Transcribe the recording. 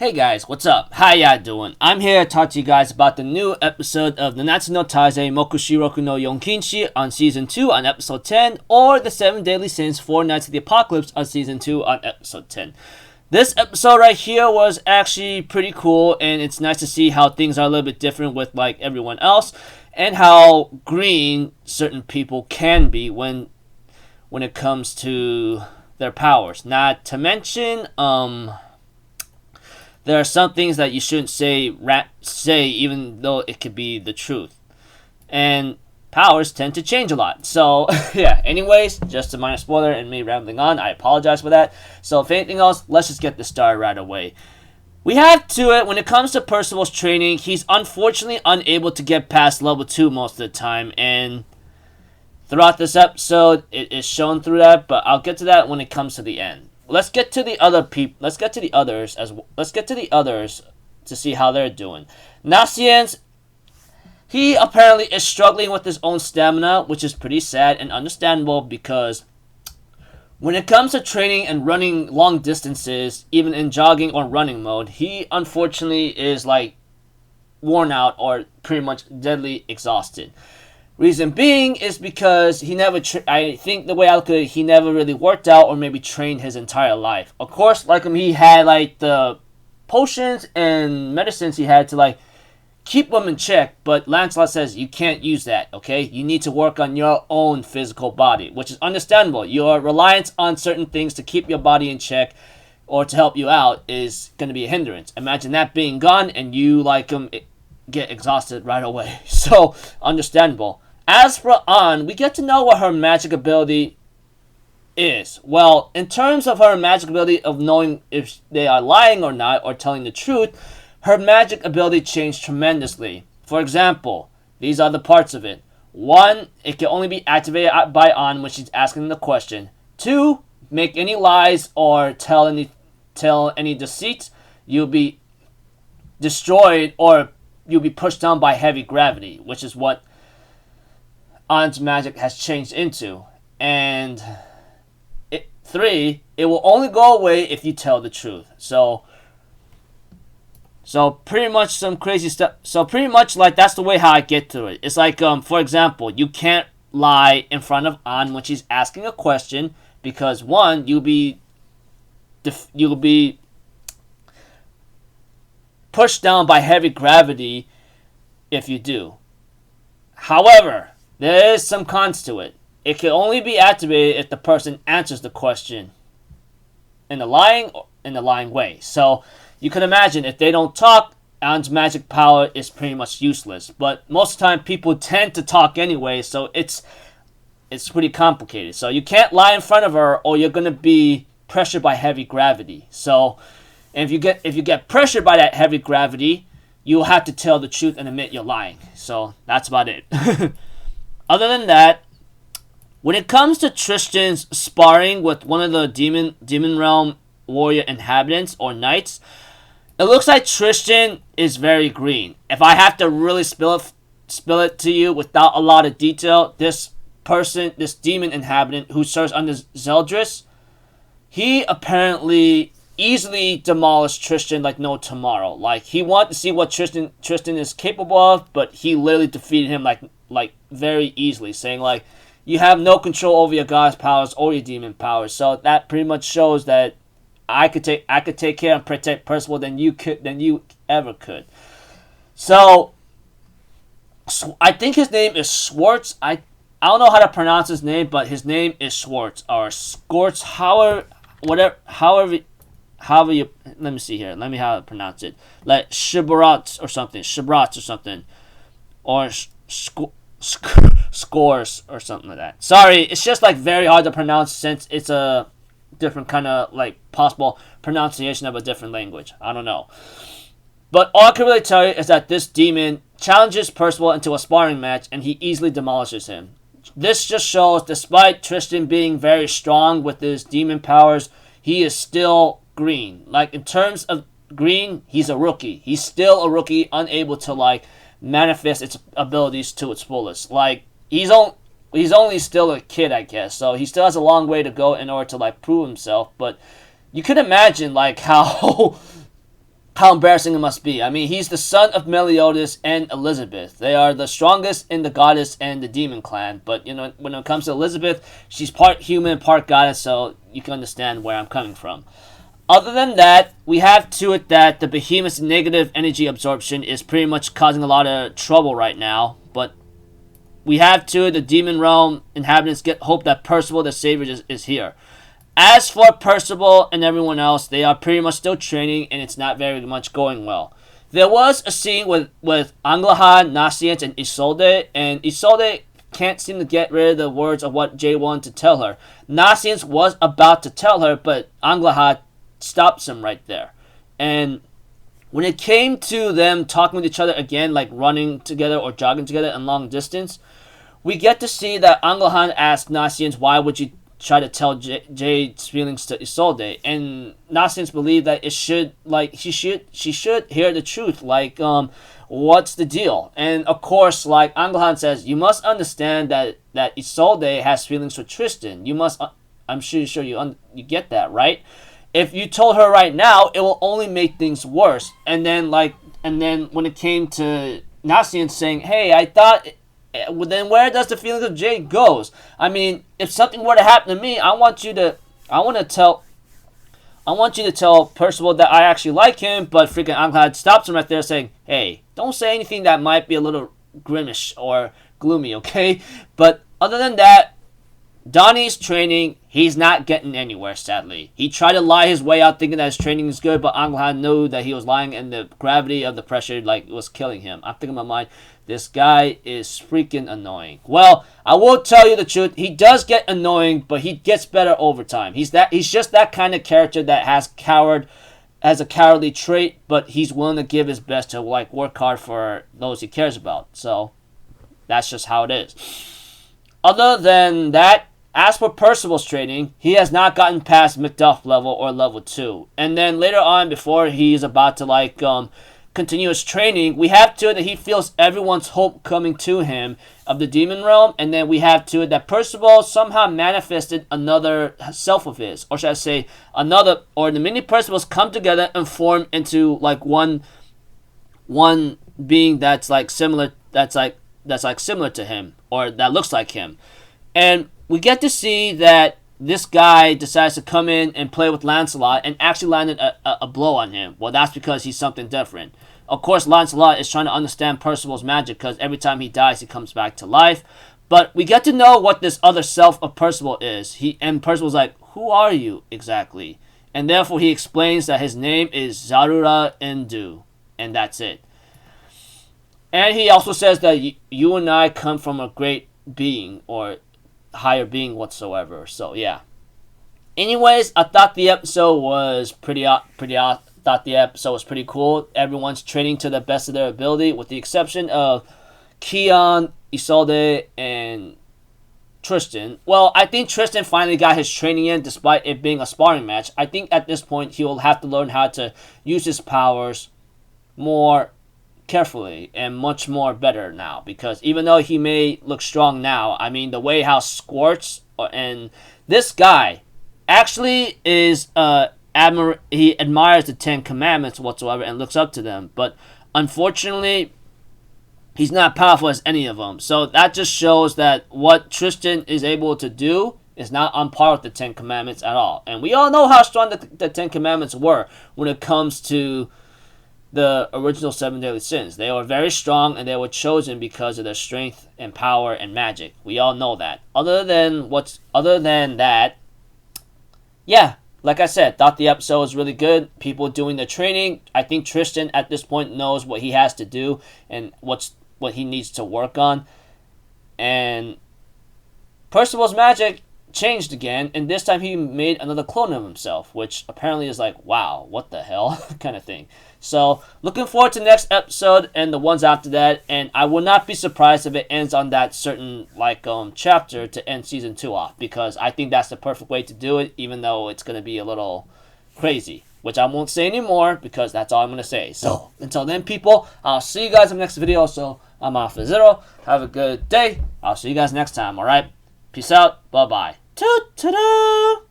Hey guys, what's up? How ya doing? I'm here to talk to you guys about the new episode of Nanatsu no Taizai Mokushiroku no Yonkishi on Season 2 on Episode 10, or the 7 Deadly Sins 4 Nights of the Apocalypse on Season 2 on Episode 10. This episode right here was actually pretty cool, and it's nice to see how things are a little bit different with like everyone else, and how green certain people can be when it comes to their powers. Not to mention, there are some things that you shouldn't say even though it could be the truth. And powers tend to change a lot. So, yeah. Anyways, just a minor spoiler and me rambling on. I apologize for that. So, if anything else, let's just get this started right away. We have to it. When it comes to Percival's training, he's unfortunately unable to get past level 2 most of the time. And throughout this episode, it is shown through that. But I'll get to that when it comes to the end. Let's get to the other people. Let's get to the others to see how they're doing. Nacien's, he apparently is struggling with his own stamina, which is pretty sad and understandable because when it comes to training and running long distances, even in jogging or running mode, he unfortunately is like worn out or pretty much deadly exhausted. Reason being is because he never, I think the way I look at it, he never really worked out or maybe trained his entire life. Of course, like him, he had like the potions and medicines he had to like keep them in check, but Lancelot says you can't use that, okay? You need to work on your own physical body, which is understandable. Your reliance on certain things to keep your body in check or to help you out is going to be a hindrance. Imagine that being gone and you like him get exhausted right away. So, understandable. As for An, we get to know what her magic ability is. Well, in terms of her magic ability of knowing if they are lying or not, or telling the truth, her magic ability changed tremendously. For example, these are the parts of it. 1, it can only be activated by An when she's asking the question. 2, make any lies or tell any deceits, you'll be destroyed or you'll be pushed down by heavy gravity, which is what An's magic has changed into. And 3, it will only go away if you tell the truth. So pretty much some crazy stuff. So pretty much like that's the way how I get to it. It's like for example, you can't lie in front of An when she's asking a question because 1, you'll be pushed down by heavy gravity if you do. However, there is some cons to it. It can only be activated if the person answers the question in the lying way. So you can imagine if they don't talk, An's magic power is pretty much useless. But most of the time, people tend to talk anyway, so it's pretty complicated. So you can't lie in front of her, or you're gonna be pressured by heavy gravity. So if you get pressured by that heavy gravity, you'll have to tell the truth and admit you're lying. So that's about it. Other than that, when it comes to Tristan's sparring with one of the demon realm warrior inhabitants or knights, it looks like Tristan is very green. If I have to really spill it to you without a lot of detail, this demon inhabitant who serves under Zeldris, he apparently easily demolished Tristan like no tomorrow. Like he wanted to see what Tristan is capable of, but he literally defeated him like very easily, saying like you have no control over your god's powers or your demon powers. So that pretty much shows that I could take care and protect Percival than you ever could. So I think his name is Schwartz. I don't know how to pronounce his name, but his name is Schwartz or Scorts. However you, let me see here. Let me how to pronounce it. Like Shibrats or something, or Scores or something like that. Sorry, it's just like very hard to pronounce since it's a different kind of like possible pronunciation of a different language. I don't know. But all I can really tell you is that this demon challenges Percival into a sparring match and he easily demolishes him. This just shows, despite Tristan being very strong with his demon powers, he is still green. Like in terms of green, he's a rookie. He's still a rookie, unable to like manifest its abilities to its fullest. Like he's only still a kid, I guess. So he still has a long way to go in order to like prove himself. But you can imagine like how how embarrassing it must be. I mean, he's the son of Meliodas and Elizabeth. They are the strongest in the goddess and the demon clan. But, you know, when it comes to Elizabeth, she's part human, part goddess, so you can understand where I'm coming from. Other than that, we have to it that the behemoth's negative energy absorption is pretty much causing a lot of trouble right now. But we have to it, the demon realm inhabitants hope that Percival the Savior is here. As for Percival and everyone else, they are pretty much still training, and it's not very much going well. There was a scene with Anglahan, Nascience, and Isolde, and Isolde can't seem to get rid of the words of what Jay wanted to tell her. Nascience was about to tell her, but Anglahan stops him right there. And when it came to them talking with each other again, like running together or jogging together in long distance, we get to see that Anglahan asked Nascience, why would you try to tell Jade's feelings to Isolde, and Nascience believed that she should hear the truth, like what's the deal? And of course, like Anglahan says, you must understand that Isolde has feelings for Tristan. You must, I'm sure you get that, right? If you told her right now, it will only make things worse. And then when it came to Nascience saying, hey, I thought. Then where does the feelings of Jade goes? I mean, if something were to happen to me, I want you to tell Percival that I actually like him, but freaking Anglahan stops him right there saying, hey, don't say anything that might be a little grimish or gloomy, okay? But other than that, Donnie's training, he's not getting anywhere, sadly. He tried to lie his way out thinking that his training is good, but Anglahan knew that he was lying and the gravity of the pressure was killing him. I'm thinking in my mind, this guy is freaking annoying. Well, I will tell you the truth. He does get annoying, but he gets better over time. He's just that kind of character that has a cowardly trait, but he's willing to give his best to like work hard for those he cares about. So that's just how it is. Other than that, as for Percival's training, he has not gotten past Macduff level or level 2. And then later on, before he's about to continue his training, we have to it that he feels everyone's hope coming to him of the demon realm. And then we have to it that Percival somehow manifested another self of his. Or should I say, the many Percivals come together and form into like one being that's similar to him, or that looks like him. And we get to see that this guy decides to come in and play with Lancelot and actually landed a blow on him. Well, that's because he's something different. Of course, Lancelot is trying to understand Percival's magic because every time he dies, he comes back to life. But we get to know what this other self of Percival is. And Percival's like, who are you exactly? And therefore, he explains that his name is Zarura Endu. And that's it. And he also says that you and I come from a great being, or higher being whatsoever. So yeah. Anyways, I thought the episode was pretty cool. Everyone's training to the best of their ability, with the exception of Keon, Isolde, and Tristan. Well, I think Tristan finally got his training in, despite it being a sparring match. I think at this point he will have to learn how to use his powers more carefully and much more better now, because even though he may look strong now, I mean, the way how Squirts and this guy actually is he admires the 10 Commandments whatsoever and looks up to them, but unfortunately he's not powerful as any of them. So that just shows that what Tristan is able to do is not on par with the 10 Commandments at all. And we all know how strong the 10 Commandments were when it comes to the original 7 deadly sins. They were very strong, and they were chosen because of their strength and power and magic. We all know that. Other than that, yeah, like I said, thought the episode was really good. People doing the training. I think Tristan at this point knows what he has to do and what he needs to work on. And Percival's magic changed again, and this time he made another clone of himself, which apparently is like, wow, what the hell kind of thing. So looking forward to the next episode and the ones after that, and I will not be surprised if it ends on that certain chapter to end season 2 off, because I think that's the perfect way to do it, even though it's going to be a little crazy, which I won't say anymore because that's all I'm going to say. So until then, people, I'll see you guys in the next video. So I'm Alpha Zero. Have a good day. I'll see you guys next time. All right, peace out. Bye bye. Ta-da!